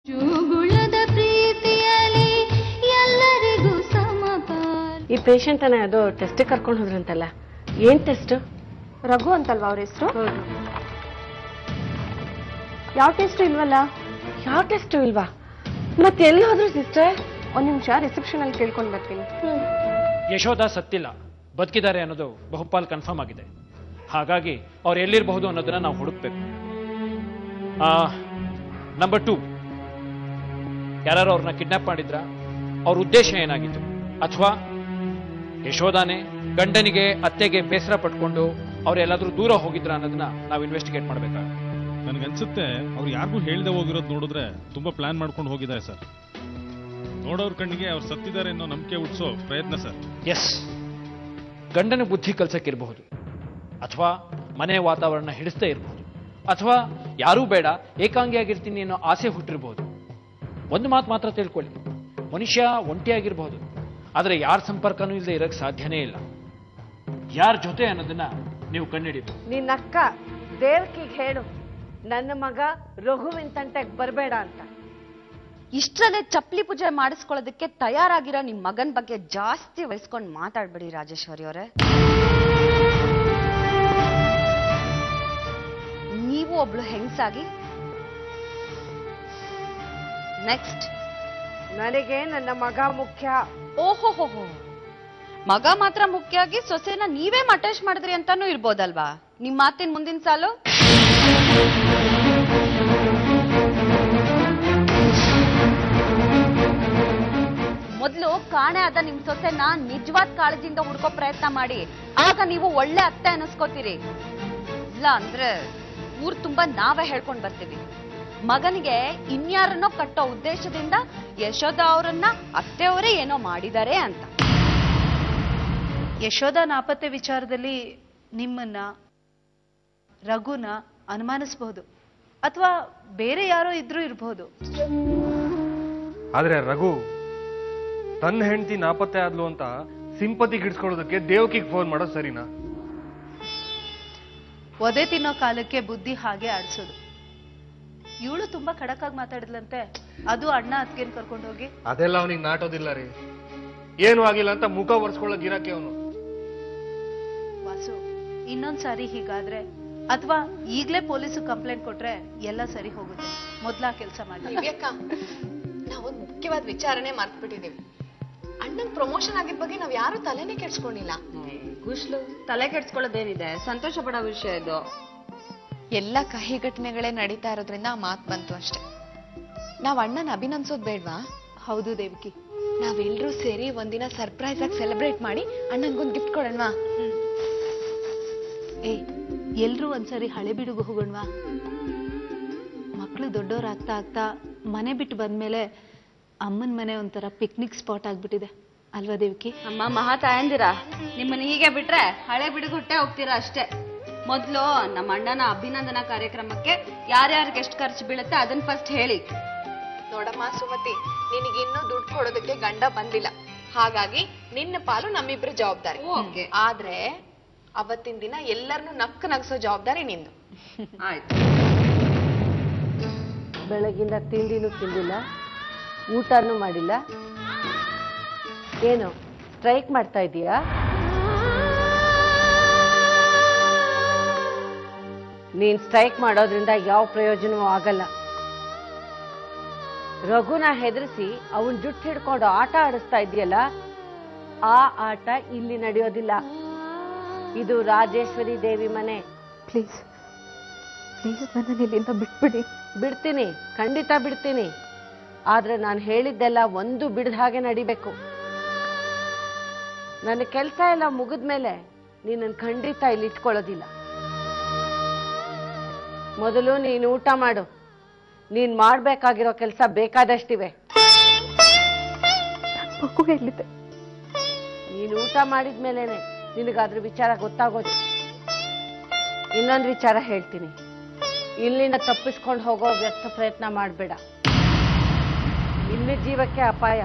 ಜೂಗುಳದ ಪ್ರೀತಿಯಲ್ಲಿ ಎಲ್ಲರಿಗೂ ಸಮಪಾಲ. ಈ ಪೇಷಂಟ್ ಅನ್ನ ಅದು ಟೆಸ್ಟ್ ಕರ್ಕೊಂಡು ಹೋದ್ರಂತಲ್ಲ, ಏನ್ ಟೆಸ್ಟ್? ರಘು ಅಂತಲ್ವಾ ಅವ್ರ ಹೆಸರು? ಹೌದು. ಯಾವ ಟೆಸ್ಟ್ ಇಲ್ವಲ್ಲ? ಯಾವ ಟೆಸ್ಟ್ ಇಲ್ವಾ? ಮತ್ತೆ ಎಲ್ಲಿ ಹೋದ್ರು ಸಿಸ್ಟರ್? ಒಂದ್ ನಿಮಿಷ ರಿಸೆಪ್ಷನ್ ಅಲ್ಲಿ ಕೇಳ್ಕೊಂಡ್ ಬರ್ತೀನಿ. ಯಶೋಧ ಸತ್ತಿಲ್ಲ, ಬದುಕಿದ್ದಾರೆ ಅನ್ನೋದು ಬಹುಪಾಲ್ ಕನ್ಫರ್ಮ್ ಆಗಿದೆ. ಹಾಗಾಗಿ ಅವ್ರು ಎಲ್ಲಿರಬಹುದು ಅನ್ನೋದನ್ನ ನಾವು ಹುಡುಕ್ಬೇಕು. ನಂಬರ್ 2, ಯಾರು ಅವ್ರನ್ನ ಕಿಡ್ನಾಪ್ ಮಾಡಿದ್ರ? ಅವ್ರ ಉದ್ದೇಶ ಏನಾಗಿತ್ತು? ಅಥವಾ ಯಶೋಧಾನೆ ಗಂಡನಿಗೆ ಅತ್ತೆಗೆ ಬೇಸರ ಪಟ್ಕೊಂಡು ಅವ್ರೆಲ್ಲಾದ್ರೂ ದೂರ ಹೋಗಿದ್ರ ಅನ್ನೋದನ್ನ ನಾವು ಇನ್ವೆಸ್ಟಿಗೇಟ್ ಮಾಡ್ಬೇಕಾಗುತ್ತೆ. ನನ್ಗನ್ಸುತ್ತೆ ಅವ್ರು ಯಾರಿಗೂ ಹೇಳ್ದೆ ಹೋಗಿರೋದು ನೋಡಿದ್ರೆ ತುಂಬಾ ಪ್ಲಾನ್ ಮಾಡ್ಕೊಂಡು ಹೋಗಿದ್ದಾರೆ ಸರ್. ನೋಡೋರ್ ಕಣ್ಣಿಗೆ ಅವ್ರು ಸತ್ತಿದ್ದಾರೆ ಅನ್ನೋ ನಂಬಿಕೆ ಹುಟ್ಟಿಸೋ ಪ್ರಯತ್ನ ಸರ್. ಎಸ್, ಗಂಡನ ಬುದ್ಧಿ ಕಲ್ಸಕ್ಕಿರಬಹುದು, ಅಥವಾ ಮನೆ ವಾತಾವರಣ ಹಿಡಿಸ್ತಾ ಇರಬಹುದು, ಅಥವಾ ಯಾರೂ ಬೇಡ ಏಕಾಂಗಿಯಾಗಿರ್ತೀನಿ ಅನ್ನೋ ಆಸೆ ಹುಟ್ಟಿರಬಹುದು. ಒಂದು ಮಾತು ಮಾತ್ರ ತಿಳ್ಕೊಳ್ಳಿ, ಮನುಷ್ಯ ಒಂಟಿಯಾಗಿರ್ಬಹುದು, ಆದರೆ ಯಾರ ಸಂಪರ್ಕನೂ ಇಲ್ಲದೆ ಇರಕ್ಕೆ ಸಾಧ್ಯನೇ ಇಲ್ಲ. ಯಾರ ಜೊತೆ ಅನ್ನೋದನ್ನ ನೀವು ಕಂಡುಹಿಡಿಬೇಕು. ನಿನ್ನಕ್ಕ ದೇವಕಿಗೆ ಹೇಳು, ನನ್ನ ಮಗ ರಘುವಿನ ತಂಟೆಗೆ ಬರಬೇಡ ಅಂತ. ಇಷ್ಟರಲ್ಲೇ ಚಪ್ಪಲಿ ಪೂಜೆ ಮಾಡಿಸ್ಕೊಳ್ಳೋದಕ್ಕೆ ತಯಾರಾಗಿರೋ ನಿಮ್ ಮಗನ್ ಬಗ್ಗೆ ಜಾಸ್ತಿ ವಹಿಸ್ಕೊಂಡು ಮಾತಾಡ್ಬೇಡಿ ರಾಜೇಶ್ವರಿ ಅವರೇ. ನೀವು ಒಬ್ಳು ಹೆಂಗಸಾಗಿ. ನೆಕ್ಸ್ಟ್, ನನಗೆ ನನ್ನ ಮಗ ಮುಖ್ಯ. ಓಹೋ, ಮಗ ಮಾತ್ರ ಮುಖ್ಯ ಆಗಿ ಸೊಸೆನ ನೀವೇ ಅಟ್ಯಾಚ್ ಮಾಡಿದ್ರಿ ಅಂತಾನೂ ಇರ್ಬೋದಲ್ವಾ? ನಿಮ್ ಮಾತಿನ ಮುಂದಿನ ಸಾಲು ಮೊದಲು ಕಾಣೆ ಆದ ನಿಮ್ ಸೊಸೆನ ನಿಜವಾದ ಕಾಳಜಿಯಿಂದ ಹುಡ್ಕೋ ಪ್ರಯತ್ನ ಮಾಡಿ, ಆಗ ನೀವು ಒಳ್ಳೆ ಅತ್ತೆ ಅನ್ನಿಸ್ಕೋತೀರಿ. ಇಲ್ಲ ಅಂದ್ರೆ ಊರ್ ತುಂಬಾ ನಾವೇ ಹೇಳ್ಕೊಂಡ್ ಬರ್ತೀವಿ, ಮಗನಿಗೆ ಇನ್ಯಾರನ್ನೋ ಕಟ್ಟೋ ಉದ್ದೇಶದಿಂದ ಯಶೋಧ ಅವರನ್ನ ಅತ್ತೆಯವರೇ ಏನೋ ಮಾಡಿದ್ದಾರೆ ಅಂತ. ಯಶೋಧ ನಾಪತ್ತೆ ವಿಚಾರದಲ್ಲಿ ನಿಮ್ಮನ್ನ ರಘುನ ಅನುಮಾನಿಸಬಹುದು, ಅಥವಾ ಬೇರೆ ಯಾರೋ ಇದ್ರೂ ಇರಬಹುದು. ಆದ್ರೆ ರಘು ತನ್ನ ಹೆಂಡತಿ ನಾಪತ್ತೆ ಆದ್ಲು ಅಂತ ಸಿಂಪತಿ ಗಿಡ್ಸ್ಕೊಳ್ಳೋದಕ್ಕೆ ದೇವಕಿಗೆ ಫೋನ್ ಮಾಡೋದು ಸರಿನಾ? ಒದೆ ತಿನ್ನೋ ಕಾಲಕ್ಕೆ ಬುದ್ಧಿ ಹಾಗೆ ಆಡ್ಸೋದು. ಇವಳು ತುಂಬಾ ಖಡಕ್ಕಾಗಿ ಮಾತಾಡಿದ್ಲಂತೆ, ಅದು ಅಣ್ಣ ಅತ್ತಿಗೆನ್ ಕರ್ಕೊಂಡು ಹೋಗಿ. ಅದೆಲ್ಲ ಅವನಿಗೆ ನಾಟೋದಿಲ್ಲ ರೀ. ಏನು ಆಗಿಲ್ಲ ಅಂತ ಮುಖ ಒರೆಸ್ಕೊಳ್ಳೋಕ್ ಇರಕ್ಕೆ ಅವನು. ವಾಸು, ಇನ್ನೊಂದ್ಸಾರಿ ಹೀಗಾದ್ರೆ ಅಥವಾ ಈಗ್ಲೇ ಪೊಲೀಸ್ ಕಂಪ್ಲೇಂಟ್ ಕೊಟ್ರೆ ಎಲ್ಲ ಸರಿ ಹೋಗುತ್ತೆ. ಮೊದ್ಲ ಕೆಲಸ ಮಾಡಿ. ನಾವೊಂದು ಮುಖ್ಯವಾದ ವಿಚಾರನೆ ಮರ್ತ್ಬಿಟ್ಟಿದೀವಿ. ಅಣ್ಣನ್ ಪ್ರಮೋಷನ್ ಆಗಿದ್ ಬಗ್ಗೆ ನಾವ್ ಯಾರು ತಲೆನೇ ಕೆಡ್ಸ್ಕೊಂಡಿಲ್ಲ. ಗುಷ್ಲು ತಲೆ ಕೆಡ್ಸ್ಕೊಳ್ಳೋದೇನಿದೆ, ಸಂತೋಷ ಪಡೋ ವಿಷಯ ಇದು. ಎಲ್ಲ ಕಹಿ ಘಟನೆಗಳೇ ನಡೀತಾ ಇರೋದ್ರಿಂದ ಆ ಮಾತು ಬಂತು ಅಷ್ಟೆ. ನಾವ್ ಅಣ್ಣನ ಅಭಿನಂದಿಸೋದ್ ಬೇಡ್ವಾ? ಹೌದು ದೇವಕಿ, ನಾವೆಲ್ರೂ ಸೇರಿ ಒಂದಿನ ಸರ್ಪ್ರೈಸ್ ಆಗಿ ಸೆಲೆಬ್ರೇಟ್ ಮಾಡಿ ಅಣ್ಣನ್ಗೊಂದು ಗಿಫ್ಟ್ ಕೊಡೋಣವಾ? ಎಲ್ರೂ ಒಂದ್ಸರಿ ಹಳೆ ಬಿಡುಗು ಹೋಗೋಣವಾ? ಮಕ್ಳು ದೊಡ್ಡವರಾಗ್ತಾ ಆಗ್ತಾ ಮನೆ ಬಿಟ್ಟು ಬಂದ್ಮೇಲೆ ಅಮ್ಮನ ಮನೆ ಒಂಥರ ಪಿಕ್ನಿಕ್ ಸ್ಪಾಟ್ ಆಗ್ಬಿಟ್ಟಿದೆ ಅಲ್ವಾ ದೇವಕಿ? ಅಮ್ಮ ಮಹಾ ತಾಯಂದಿರ, ನಿಮ್ಮನ್ನ ಹೀಗೆ ಬಿಟ್ರೆ ಹಳೆ ಬಿಡುಗುಟ್ಟೆ ಹೋಗ್ತೀರಾ ಅಷ್ಟೇ. ಮೊದ್ಲು ನಮ್ಮ ಅಣ್ಣನ ಅಭಿನಂದನಾ ಕಾರ್ಯಕ್ರಮಕ್ಕೆ ಯಾರ್ಯಾರಿಗೆ ಎಷ್ಟು ಖರ್ಚು ಬೀಳುತ್ತೆ ಅದನ್ನ ಫಸ್ಟ್ ಹೇಳಿ. ನೋಡಮ್ಮ ಸುಮತಿ, ನಿನಗಿನ್ನೂ ದುಡ್ಡು ಕೊಡೋದಕ್ಕೆ ಗಂಡ ಬಂದಿಲ್ಲ, ಹಾಗಾಗಿ ನಿನ್ನ ಪಾಲು ನಮ್ಮಿಬ್ರು ಜವಾಬ್ದಾರಿ. ಆದ್ರೆ ಅವತ್ತಿನ ದಿನ ಎಲ್ಲರನ್ನೂ ನಗ್ಸೋ ಜವಾಬ್ದಾರಿ ನಿಂದು. ಆಯ್ತು. ಬೆಳಗಿಂದ ತಿಂಡಿನೂ ತಿಂದಿಲ್ಲ, ಊಟನೂ ಮಾಡಿಲ್ಲ. ಏನು ಸ್ಟ್ರೈಕ್ ಮಾಡ್ತಾ ಇದೀಯಾ? ನೀನ್ ಸ್ಟ್ರೈಕ್ ಮಾಡೋದ್ರಿಂದ ಯಾವ ಪ್ರಯೋಜನವೂ ಆಗಲ್ಲ. ರಘುನ ಹೆದರಿಸಿ ಅವನ್ ಜುಟ್ಟು ಹಿಡ್ಕೊಂಡು ಆಟ ಆಡಿಸ್ತಾ ಇದೆಯಲ್ಲ, ಆ ಆಟ ಇಲ್ಲಿ ನಡೆಯೋದಿಲ್ಲ. ಇದು ರಾಜೇಶ್ವರಿ ದೇವಿ ಮನೆ. ಪ್ಲೀಸ್ ನನ್ನ ಇಲ್ಲಿಂದ ಬಿಟ್ಬಿಡಿ. ಬಿಡ್ತೀನಿ, ಖಂಡಿತ ಬಿಡ್ತೀನಿ. ಆದ್ರೆ ನಾನು ಹೇಳಿದ್ದೆಲ್ಲ ಒಂದು ಬಿಡದ ಹಾಗೆ ನಡಿಬೇಕು. ನನ್ನ ಕೆಲಸ ಎಲ್ಲ ಮುಗಿದ್ಮೇಲೆ ನೀನನ್ನು ಖಂಡಿತ ಇಲ್ಲಿ ಇಟ್ಕೊಳ್ಳೋದಿಲ್ಲ. ಮೊದಲು ನೀನು ಊಟ ಮಾಡು. ನೀನ್ ಮಾಡ್ಬೇಕಾಗಿರೋ ಕೆಲಸ ಬೇಕಾದಷ್ಟಿವೆ. ಮಗು ಹೇಳಿದೆ. ನೀನು ಊಟ ಮಾಡಿದ್ಮೇಲೆನೆ ನಿನಗಾದ್ರ ವಿಚಾರ ಗೊತ್ತಾಗೋದು. ಇನ್ನೊಂದು ವಿಚಾರ ಹೇಳ್ತೀನಿ, ಇಲ್ಲಿಂದ ತಪ್ಪಿಸ್ಕೊಂಡು ಹೋಗೋ ವ್ಯರ್ಥ ಪ್ರಯತ್ನ ಮಾಡಬೇಡ. ನಿನ್ನ ಜೀವಕ್ಕೆ ಅಪಾಯ.